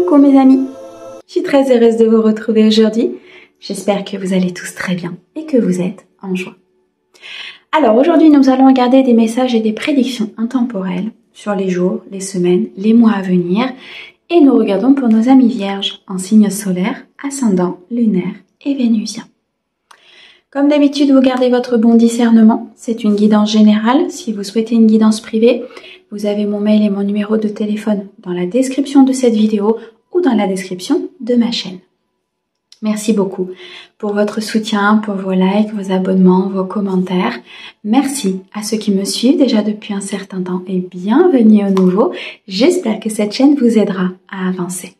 Coucou mes amis, je suis très heureuse de vous retrouver aujourd'hui. J'espère que vous allez tous très bien et que vous êtes en joie. Alors aujourd'hui nous allons regarder des messages et des prédictions intemporelles sur les jours, les semaines, les mois à venir. Et nous regardons pour nos amis vierges en signe solaire, ascendant, lunaire et vénusien. Comme d'habitude, vous gardez votre bon discernement. C'est une guidance générale. Si vous souhaitez une guidance privée, vous avez mon mail et mon numéro de téléphone dans la description de cette vidéo ou dans la description de ma chaîne. Merci beaucoup pour votre soutien, pour vos likes, vos abonnements, vos commentaires. Merci à ceux qui me suivent déjà depuis un certain temps et bienvenue aux nouveaux. J'espère que cette chaîne vous aidera à avancer.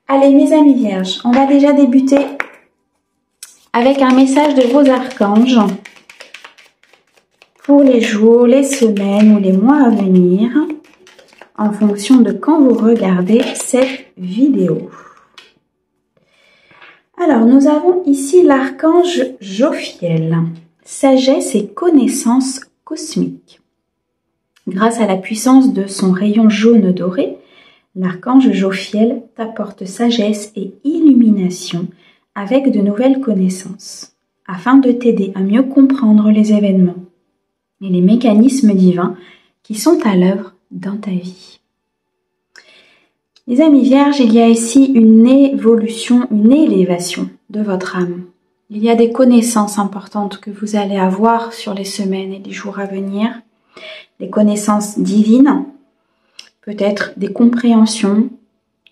Allez mes amis vierges, on va déjà débuter avec un message de vos archanges pour les jours, les semaines ou les mois à venir en fonction de quand vous regardez cette vidéo. Alors, nous avons ici l'archange Jophiel, sagesse et connaissance cosmique. Grâce à la puissance de son rayon jaune doré, l'archange Jophiel t'apporte sagesse et illumination avec de nouvelles connaissances, afin de t'aider à mieux comprendre les événements et les mécanismes divins qui sont à l'œuvre dans ta vie. Les amis vierges, il y a ici une évolution, une élévation de votre âme. Il y a des connaissances importantes que vous allez avoir sur les semaines et les jours à venir, des connaissances divines, peut-être des compréhensions,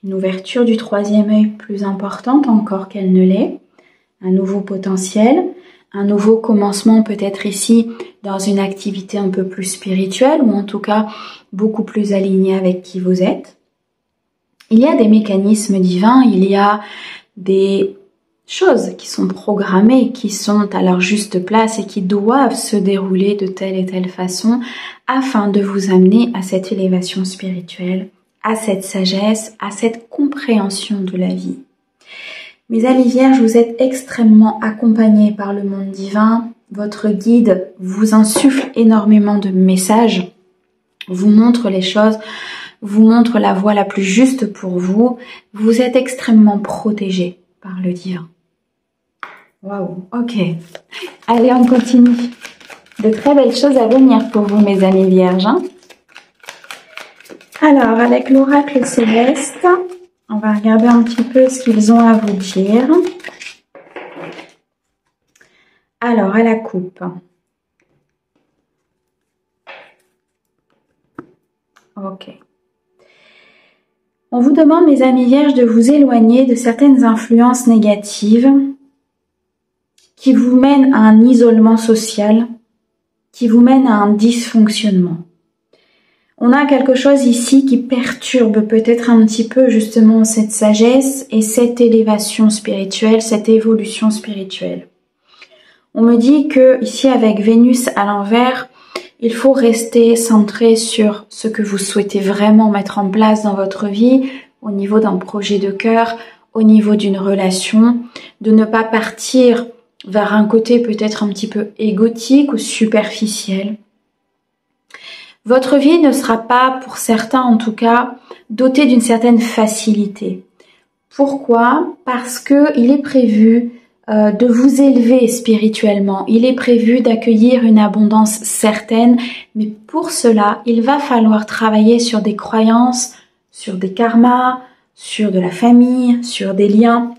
une ouverture du troisième œil plus importante encore qu'elle ne l'est, un nouveau potentiel, un nouveau commencement peut-être ici dans une activité un peu plus spirituelle ou en tout cas beaucoup plus alignée avec qui vous êtes. Il y a des mécanismes divins, il y a des choses qui sont programmées, qui sont à leur juste place et qui doivent se dérouler de telle et telle façon afin de vous amener à cette élévation spirituelle, à cette sagesse, à cette compréhension de la vie. Mes amis vierges, vous êtes extrêmement accompagnés par le monde divin. Votre guide vous insuffle énormément de messages, vous montre les choses, vous montre la voie la plus juste pour vous. Vous êtes extrêmement protégés par le divin. Waouh, ok. Allez, on continue. De très belles choses à venir pour vous, mes amis vierges. Alors, avec l'oracle céleste, on va regarder un petit peu ce qu'ils ont à vous dire. Alors, à la coupe. Ok. On vous demande, mes amis vierges, de vous éloigner de certaines influences négatives qui vous mènent à un isolement social, qui vous mènent à un dysfonctionnement. On a quelque chose ici qui perturbe peut-être un petit peu justement cette sagesse et cette élévation spirituelle, cette évolution spirituelle. On me dit que ici avec Vénus à l'envers, il faut rester centré sur ce que vous souhaitez vraiment mettre en place dans votre vie, au niveau d'un projet de cœur, au niveau d'une relation, de ne pas partir vers un côté peut-être un petit peu égotique ou superficiel. Votre vie ne sera pas, pour certains en tout cas, dotée d'une certaine facilité. Pourquoi? Parce que il est prévu de vous élever spirituellement. Il est prévu d'accueillir une abondance certaine, mais pour cela, il va falloir travailler sur des croyances, sur des karmas, sur de la famille, sur des liens,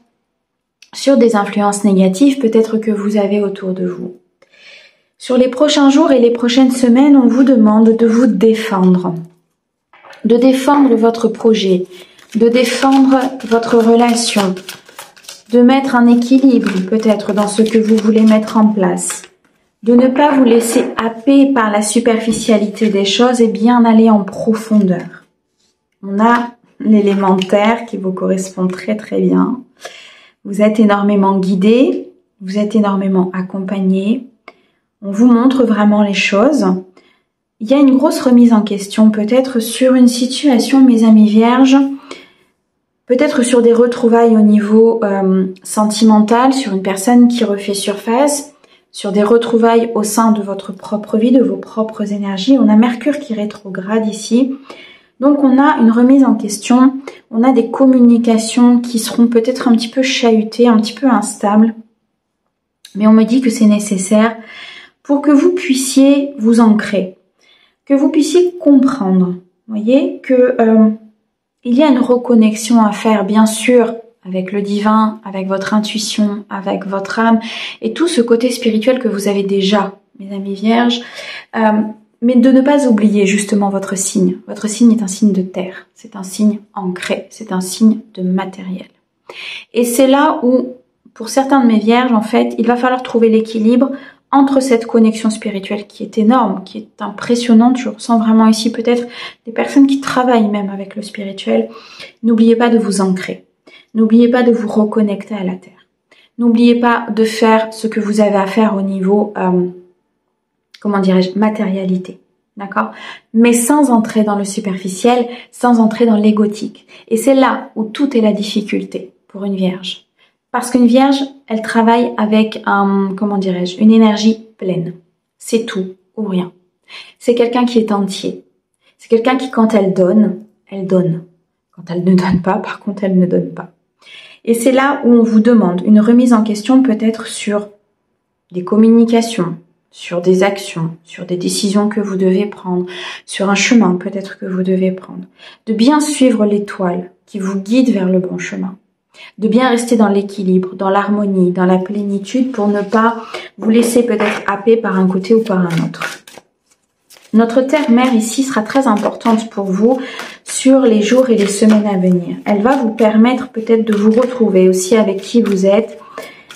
sur des influences négatives peut-être que vous avez autour de vous. Sur les prochains jours et les prochaines semaines, on vous demande de vous défendre votre projet, de défendre votre relation, de mettre un équilibre peut-être dans ce que vous voulez mettre en place, de ne pas vous laisser happer par la superficialité des choses et bien aller en profondeur. On a l'élémentaire qui vous correspond très très bien. Vous êtes énormément guidés, vous êtes énormément accompagnés. On vous montre vraiment les choses. Il y a une grosse remise en question peut-être sur une situation, mes amis vierges, peut-être sur des retrouvailles au niveau sentimental, sur une personne qui refait surface, sur des retrouvailles au sein de votre propre vie, de vos propres énergies. On a Mercure qui rétrograde ici. Donc on a une remise en question, on a des communications qui seront peut-être un petit peu chahutées, un petit peu instables. Mais on me dit que c'est nécessaire pour que vous puissiez vous ancrer, que vous puissiez comprendre, voyez, que il y a une reconnexion à faire, bien sûr, avec le divin, avec votre intuition, avec votre âme, et tout ce côté spirituel que vous avez déjà, mes amis vierges, mais de ne pas oublier justement votre signe. Votre signe est un signe de terre, c'est un signe ancré, c'est un signe de matériel. Et c'est là où, pour certains de mes vierges, en fait, il va falloir trouver l'équilibre entre cette connexion spirituelle qui est énorme, qui est impressionnante. Je ressens vraiment ici peut-être des personnes qui travaillent même avec le spirituel. N'oubliez pas de vous ancrer. N'oubliez pas de vous reconnecter à la terre. N'oubliez pas de faire ce que vous avez à faire au niveau, comment dirais-je, matérialité. D'accord? Mais sans entrer dans le superficiel, sans entrer dans l'égotique. Et c'est là où tout est la difficulté pour une vierge. Parce qu'une vierge, elle travaille avec comment dirais-je, une énergie pleine. C'est tout ou rien. C'est quelqu'un qui est entier. C'est quelqu'un qui, quand elle donne, elle donne. Quand elle ne donne pas, par contre, elle ne donne pas. Et c'est là où on vous demande une remise en question peut-être sur des communications, sur des actions, sur des décisions que vous devez prendre, sur un chemin peut-être que vous devez prendre. De bien suivre l'étoile qui vous guide vers le bon chemin. De bien rester dans l'équilibre, dans l'harmonie, dans la plénitude pour ne pas vous laisser peut-être happer par un côté ou par un autre. Notre terre-mère ici sera très importante pour vous sur les jours et les semaines à venir. Elle va vous permettre peut-être de vous retrouver aussi avec qui vous êtes.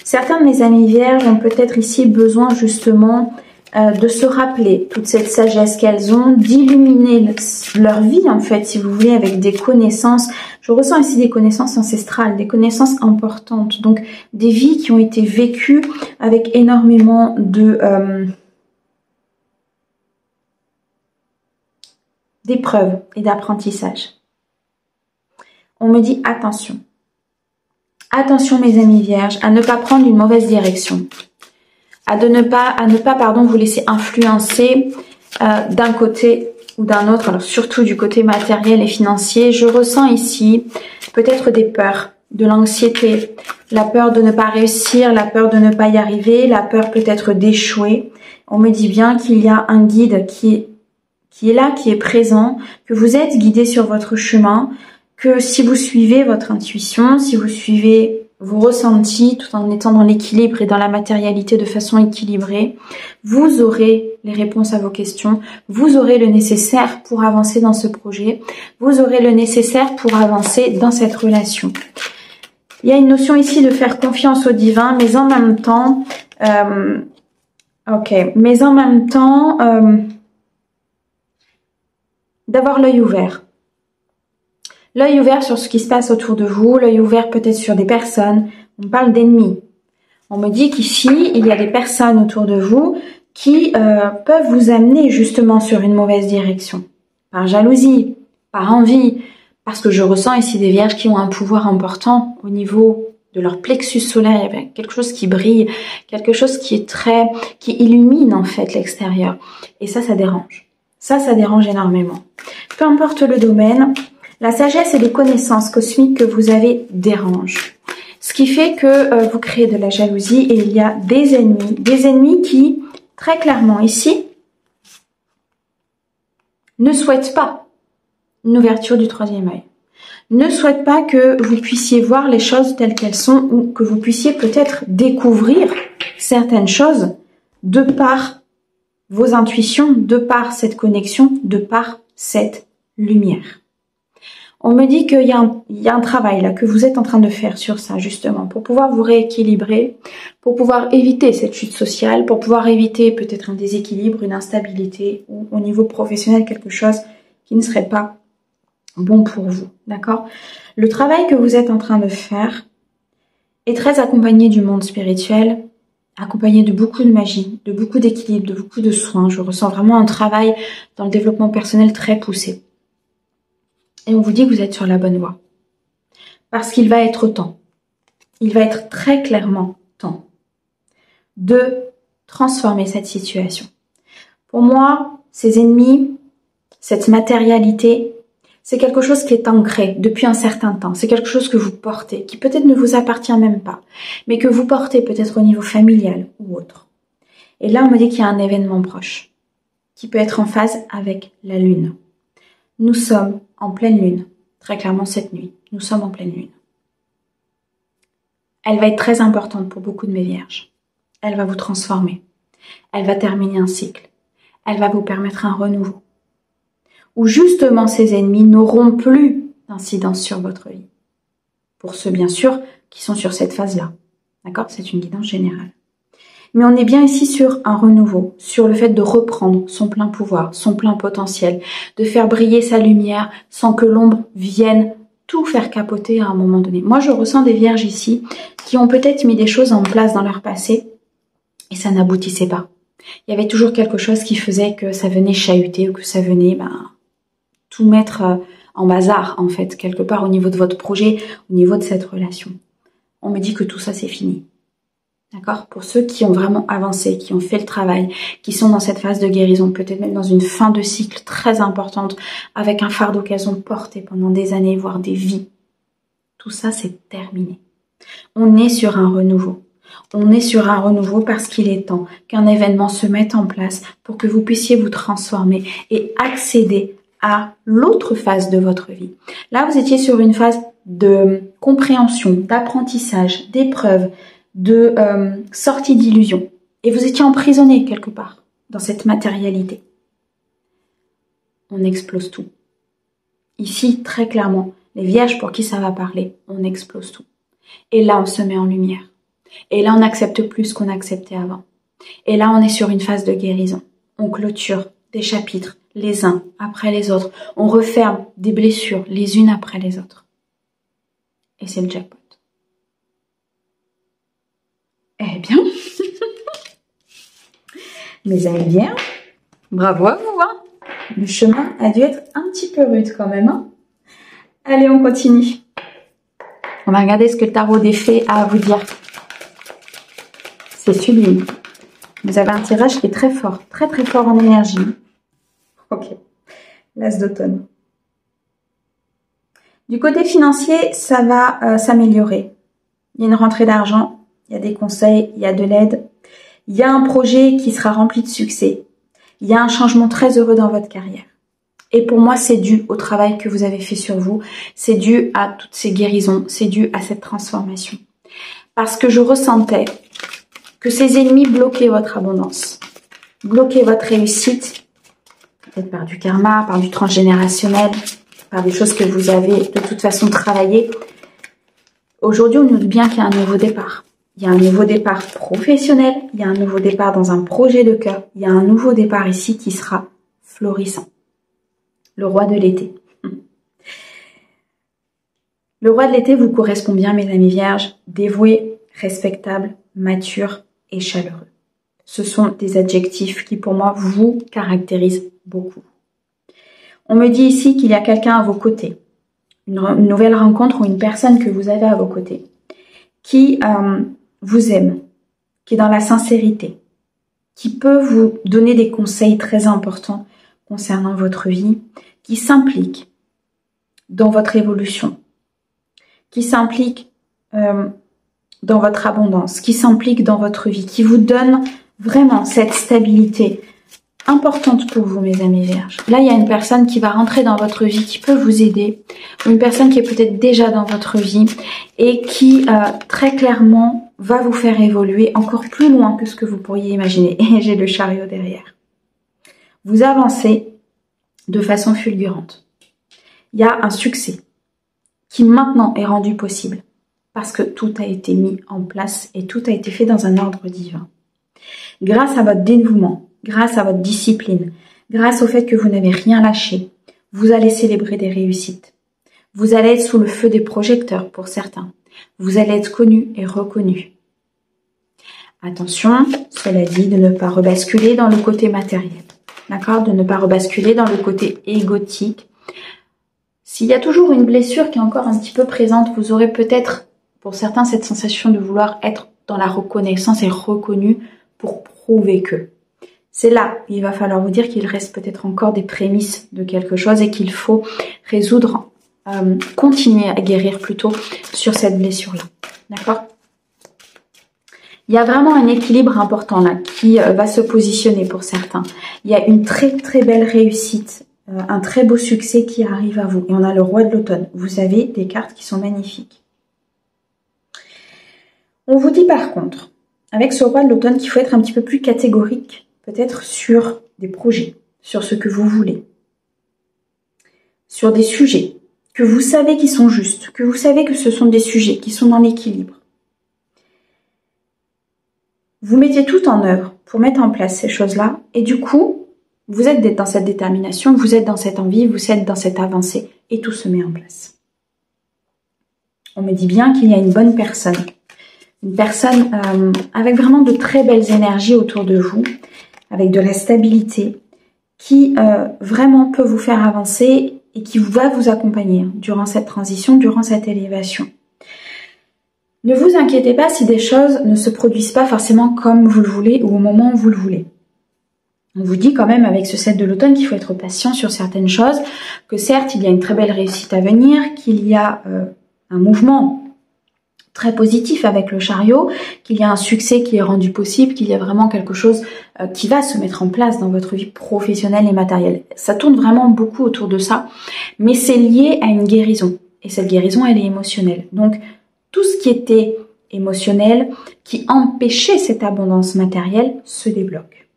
Certains de mes amis vierges ont peut-être ici besoin justement de se rappeler toute cette sagesse qu'elles ont, d'illuminer leur vie en fait, si vous voulez, avec des connaissances. Je ressens ici des connaissances ancestrales, des connaissances importantes, donc des vies qui ont été vécues avec énormément de d'épreuves et d'apprentissage. On me dit attention. Attention mes amis vierges, à ne pas prendre une mauvaise direction. À ne pas vous laisser influencer d'un côté ou d'un autre, alors surtout du côté matériel et financier. Je ressens ici peut-être des peurs, de l'anxiété, la peur de ne pas réussir, la peur de ne pas y arriver, la peur peut-être d'échouer. On me dit bien qu'il y a un guide qui est là, qui est présent, que vous êtes guidé sur votre chemin, que si vous suivez votre intuition, si vous suivez vos ressentis tout en étant dans l'équilibre et dans la matérialité de façon équilibrée, vous aurez les réponses à vos questions, vous aurez le nécessaire pour avancer dans ce projet, vous aurez le nécessaire pour avancer dans cette relation. Il y a une notion ici de faire confiance au divin, mais en même temps, d'avoir l'œil ouvert. L'œil ouvert sur ce qui se passe autour de vous, l'œil ouvert peut-être sur des personnes. On parle d'ennemis. On me dit qu'ici, il y a des personnes autour de vous qui peuvent vous amener justement sur une mauvaise direction. Par jalousie, par envie, parce que je ressens ici des vierges qui ont un pouvoir important au niveau de leur plexus solaire. Il y a quelque chose qui brille, quelque chose qui illumine en fait l'extérieur. Et ça dérange. Ça dérange énormément. Peu importe le domaine, la sagesse et les connaissances cosmiques que vous avez dérangent. Ce qui fait que vous créez de la jalousie et il y a des ennemis qui, très clairement ici, ne souhaitent pas une ouverture du troisième œil. Ne souhaitent pas que vous puissiez voir les choses telles qu'elles sont ou que vous puissiez peut-être découvrir certaines choses de par vos intuitions, de par cette connexion, de par cette lumière. On me dit qu'il y a un travail là que vous êtes en train de faire sur ça justement pour pouvoir vous rééquilibrer, pour pouvoir éviter cette chute sociale, pour pouvoir éviter peut-être un déséquilibre, une instabilité ou au niveau professionnel quelque chose qui ne serait pas bon pour vous, d'accord? Le travail que vous êtes en train de faire est très accompagné du monde spirituel, accompagné de beaucoup de magie, de beaucoup d'équilibre, de beaucoup de soins. Je ressens vraiment un travail dans le développement personnel très poussé. Et on vous dit que vous êtes sur la bonne voie. Parce qu'il va être temps, il va être très clairement temps de transformer cette situation. Pour moi, ces ennemis, cette matérialité, C'est quelque chose qui est ancré depuis un certain temps. C'est quelque chose que vous portez, qui peut-être ne vous appartient même pas, mais que vous portez peut-être au niveau familial ou autre. Et là, on me dit qu'il y a un événement proche, qui peut être en phase avec la lune. Nous sommes en pleine lune. Très clairement, cette nuit, nous sommes en pleine lune. Elle va être très importante pour beaucoup de mes vierges. Elle va vous transformer. Elle va terminer un cycle. Elle va vous permettre un renouveau. Où justement ces ennemis n'auront plus d'incidence sur votre vie. Pour ceux, bien sûr, qui sont sur cette phase-là. D'accord? C'est une guidance générale. Mais on est bien ici sur un renouveau, sur le fait de reprendre son plein pouvoir, son plein potentiel, de faire briller sa lumière sans que l'ombre vienne tout faire capoter à un moment donné. Moi, je ressens des vierges ici qui ont peut-être mis des choses en place dans leur passé et ça n'aboutissait pas. Il y avait toujours quelque chose qui faisait que ça venait chahuter ou que ça venait tout mettre en bazar, en fait, quelque part au niveau de votre projet, au niveau de cette relation. On me dit que tout ça, c'est fini. D'accord? Pour ceux qui ont vraiment avancé, qui ont fait le travail, qui sont dans cette phase de guérison, peut-être même dans une fin de cycle très importante, avec un fardeau qu'elles ont porté pendant des années, voire des vies. Tout ça, c'est terminé. On est sur un renouveau. On est sur un renouveau parce qu'il est temps qu'un événement se mette en place pour que vous puissiez vous transformer et accéder à l'autre phase de votre vie. Là, vous étiez sur une phase de compréhension, d'apprentissage, d'épreuve, de sortie d'illusion. Et vous étiez emprisonné quelque part dans cette matérialité. On explose tout. Ici, très clairement, les vierges pour qui ça va parler, on explose tout. Et là, on se met en lumière. Et là, on n'accepte plus ce qu'on acceptait avant. Et là, on est sur une phase de guérison. On clôture des chapitres, les uns après les autres. On referme des blessures, les unes après les autres. Et c'est le jackpot. Eh bien, mes amis bien, bravo à vous. Hein. Le chemin a dû être un petit peu rude quand même. Hein. Allez, on continue. On va regarder ce que le tarot des fées a à vous dire. C'est sublime. Vous avez un tirage qui est très fort en énergie. Ok, l'as d'automne. Du côté financier, ça va s'améliorer. Il y a une rentrée d'argent. Il y a des conseils, il y a de l'aide, il y a un projet qui sera rempli de succès, il y a un changement très heureux dans votre carrière. Et pour moi, c'est dû au travail que vous avez fait sur vous, c'est dû à toutes ces guérisons, c'est dû à cette transformation. Parce que je ressentais que ces ennemis bloquaient votre abondance, bloquaient votre réussite, peut-être par du karma, par du transgénérationnel, par des choses que vous avez de toute façon travaillées. Aujourd'hui, on nous dit bien qu'il y a un nouveau départ. Il y a un nouveau départ professionnel, il y a un nouveau départ dans un projet de cœur, il y a un nouveau départ ici qui sera florissant. Le roi de l'été. Le roi de l'été vous correspond bien, mes amis vierges, dévoué, respectable, mature et chaleureux. Ce sont des adjectifs qui, pour moi, vous caractérisent beaucoup. On me dit ici qu'il y a quelqu'un à vos côtés, une nouvelle rencontre ou une personne que vous avez à vos côtés, qui vous aime, qui est dans la sincérité, qui peut vous donner des conseils très importants concernant votre vie, qui s'implique dans votre évolution, qui s'implique dans votre abondance, qui s'implique dans votre vie, qui vous donne vraiment cette stabilité importante pour vous, mes amis vierges. Là, il y a une personne qui va rentrer dans votre vie, qui peut vous aider, ou une personne qui est peut-être déjà dans votre vie et qui, très clairement, va vous faire évoluer encore plus loin que ce que vous pourriez imaginer. Et j'ai le chariot derrière. Vous avancez de façon fulgurante. Il y a un succès qui maintenant est rendu possible parce que tout a été mis en place et tout a été fait dans un ordre divin. Grâce à votre dévouement, grâce à votre discipline, grâce au fait que vous n'avez rien lâché, vous allez célébrer des réussites. Vous allez être sous le feu des projecteurs pour certains. Vous allez être connu et reconnu. Attention, cela dit, de ne pas rebasculer dans le côté matériel. D'accord? De ne pas rebasculer dans le côté égotique. S'il y a toujours une blessure qui est encore un petit peu présente, vous aurez peut-être, pour certains, cette sensation de vouloir être dans la reconnaissance et reconnu pour prouver que. c'est là, il va falloir vous dire qu'il reste peut-être encore des prémices de quelque chose et qu'il faut résoudre, continuer à guérir plutôt sur cette blessure-là. D'accord? Il y a vraiment un équilibre important là qui va se positionner pour certains. Il y a une très très belle réussite, un très beau succès qui arrive à vous. Et on a le roi de l'automne. Vous avez des cartes qui sont magnifiques. On vous dit par contre, avec ce roi de l'automne, qu'il faut être un petit peu plus catégorique, peut-être sur des projets, sur ce que vous voulez, sur des sujets que vous savez qui sont justes, que vous savez que ce sont des sujets qui sont dans l'équilibre. Vous mettez tout en œuvre pour mettre en place ces choses-là et du coup, vous êtes dans cette détermination, vous êtes dans cette envie, vous êtes dans cette avancée et tout se met en place. On me dit bien qu'il y a une bonne personne. Une personne avec vraiment de très belles énergies autour de vous, avec de la stabilité, qui vraiment peut vous faire avancer et qui va vous accompagner durant cette transition, durant cette élévation. Ne vous inquiétez pas si des choses ne se produisent pas forcément comme vous le voulez ou au moment où vous le voulez. On vous dit quand même avec ce 7 de l'automne qu'il faut être patient sur certaines choses, que certes il y a une très belle réussite à venir, qu'il y a un mouvement très positif avec le chariot, qu'il y a un succès qui est rendu possible, qu'il y a vraiment quelque chose qui va se mettre en place dans votre vie professionnelle et matérielle. Ça tourne vraiment beaucoup autour de ça, mais c'est lié à une guérison. Et cette guérison, elle est émotionnelle. Donc, tout ce qui était émotionnel, qui empêchait cette abondance matérielle, se débloque.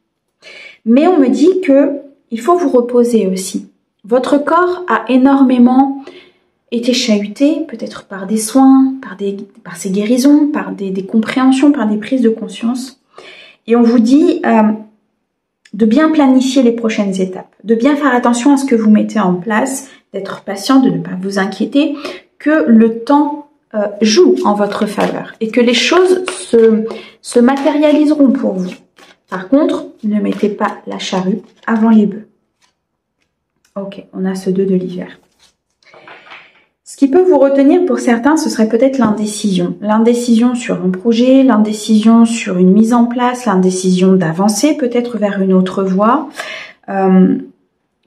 Mais on me dit que il faut vous reposer aussi. Votre corps a énormément été chahuté, peut-être par des soins, par ces guérisons, par des compréhensions, par des prises de conscience. Et on vous dit de bien planifier les prochaines étapes, de bien faire attention à ce que vous mettez en place, d'être patient, de ne pas vous inquiéter, que le temps joue en votre faveur et que les choses se matérialiseront pour vous. Par contre, ne mettez pas la charrue avant les bœufs. Ok, on a ce 2 de l'hiver. Ce qui peut vous retenir pour certains, ce serait peut-être l'indécision. L'indécision sur un projet, l'indécision sur une mise en place, l'indécision d'avancer peut-être vers une autre voie.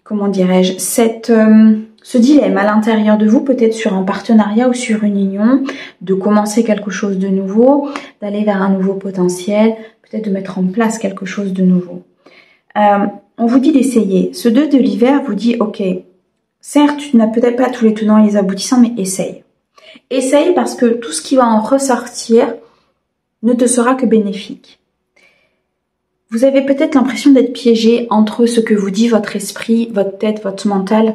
Comment dirais-je, ce dilemme à l'intérieur de vous, peut-être sur un partenariat ou sur une union, de commencer quelque chose de nouveau, d'aller vers un nouveau potentiel, peut-être de mettre en place quelque chose de nouveau. On vous dit d'essayer. Ce 2 de l'hiver vous dit, ok, certes, tu n'as peut-être pas tous les tenants et les aboutissants, mais essaye. Essaye parce que tout ce qui va en ressortir ne te sera que bénéfique. Vous avez peut-être l'impression d'être piégé entre ce que vous dit votre esprit, votre tête, votre mental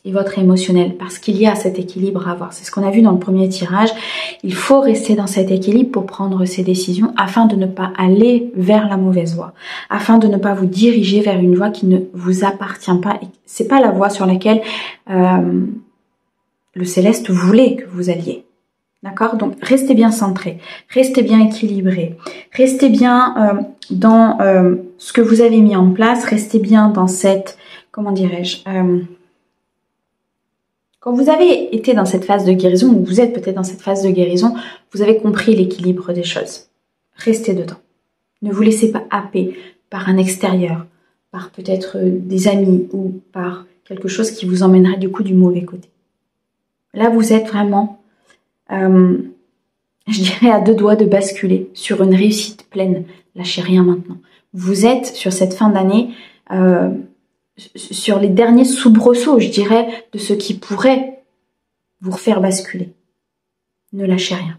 et votre émotionnel, parce qu'il y a cet équilibre à avoir. C'est ce qu'on a vu dans le premier tirage. Il faut rester dans cet équilibre pour prendre ses décisions afin de ne pas aller vers la mauvaise voie, afin de ne pas vous diriger vers une voie qui ne vous appartient pas. C'est pas la voie sur laquelle le céleste voulait que vous alliez. D'accord? Donc, restez bien centré, restez bien équilibré, restez bien dans ce que vous avez mis en place, restez bien dans cette, comment dirais-je, quand vous avez été dans cette phase de guérison, ou vous êtes peut-être dans cette phase de guérison, vous avez compris l'équilibre des choses. Restez dedans. Ne vous laissez pas happer par un extérieur, par peut-être des amis ou par quelque chose qui vous emmènerait du coup du mauvais côté. Là, vous êtes vraiment, je dirais, à 2 doigts de basculer sur une réussite pleine. Lâchez rien maintenant. Vous êtes sur cette fin d'année sur les derniers soubresauts, je dirais, de ce qui pourrait vous faire basculer. Ne lâchez rien.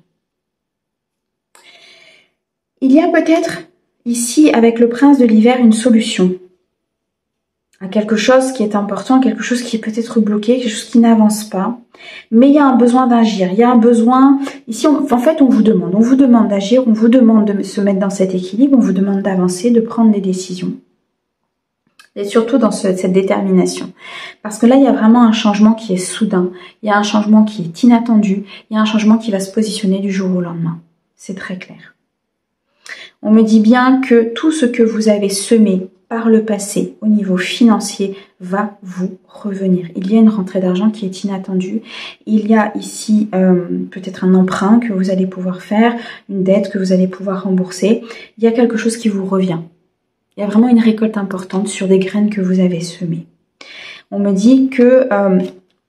Il y a peut-être ici, avec le prince de l'hiver, une solution à quelque chose qui est important, quelque chose qui est peut-être bloqué, quelque chose qui n'avance pas. Mais il y a un besoin d'agir, il y a un besoin... Ici, en fait, on vous demande d'agir, on vous demande de se mettre dans cet équilibre, on vous demande d'avancer, de prendre des décisions. Et surtout dans cette détermination. Parce que là, il y a vraiment un changement qui est soudain. Il y a un changement qui est inattendu. Il y a un changement qui va se positionner du jour au lendemain. C'est très clair. On me dit bien que tout ce que vous avez semé par le passé au niveau financier va vous revenir. Il y a une rentrée d'argent qui est inattendue. Il y a ici peut-être un emprunt que vous allez pouvoir faire, une dette que vous allez pouvoir rembourser. Il y a quelque chose qui vous revient. Il y a vraiment une récolte importante sur des graines que vous avez semées. On me dit que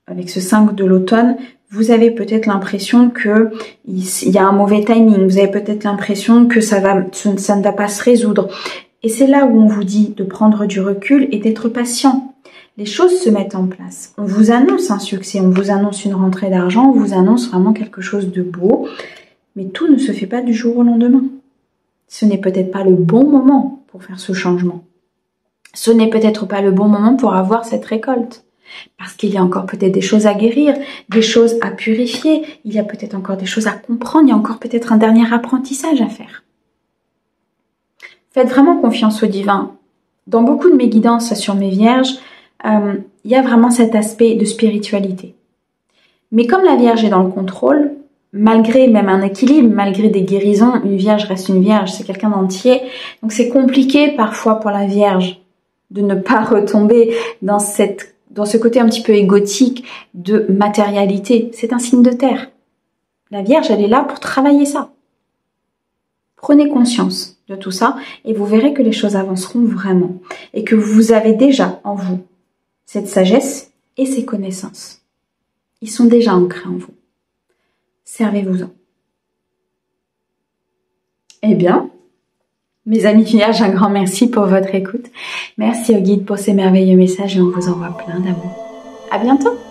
avec ce 5 de l'automne, vous avez peut-être l'impression que il y a un mauvais timing. Vous avez peut-être l'impression que ça ne va pas se résoudre. Et c'est là où on vous dit de prendre du recul et d'être patient. Les choses se mettent en place. On vous annonce un succès, on vous annonce une rentrée d'argent, on vous annonce vraiment quelque chose de beau. Mais tout ne se fait pas du jour au lendemain. Ce n'est peut-être pas le bon moment pour faire ce changement. Ce n'est peut-être pas le bon moment pour avoir cette récolte. Parce qu'il y a encore peut-être des choses à guérir, des choses à purifier, il y a peut-être encore des choses à comprendre, il y a encore peut-être un dernier apprentissage à faire. Faites vraiment confiance au divin. Dans beaucoup de mes guidances sur mes vierges, il y a vraiment cet aspect de spiritualité. Mais comme la Vierge est dans le contrôle, malgré même un équilibre, malgré des guérisons, une Vierge reste une Vierge, c'est quelqu'un d'entier. Donc c'est compliqué parfois pour la Vierge de ne pas retomber dans ce côté un petit peu égotique de matérialité. C'est un signe de terre. La Vierge, elle est là pour travailler ça. Prenez conscience de tout ça et vous verrez que les choses avanceront vraiment et que vous avez déjà en vous cette sagesse et ces connaissances. Ils sont déjà ancrés en vous. Servez-vous-en. Eh bien, mes amis vierges, un grand merci pour votre écoute. Merci au guide pour ces merveilleux messages et on vous envoie plein d'amour. À bientôt!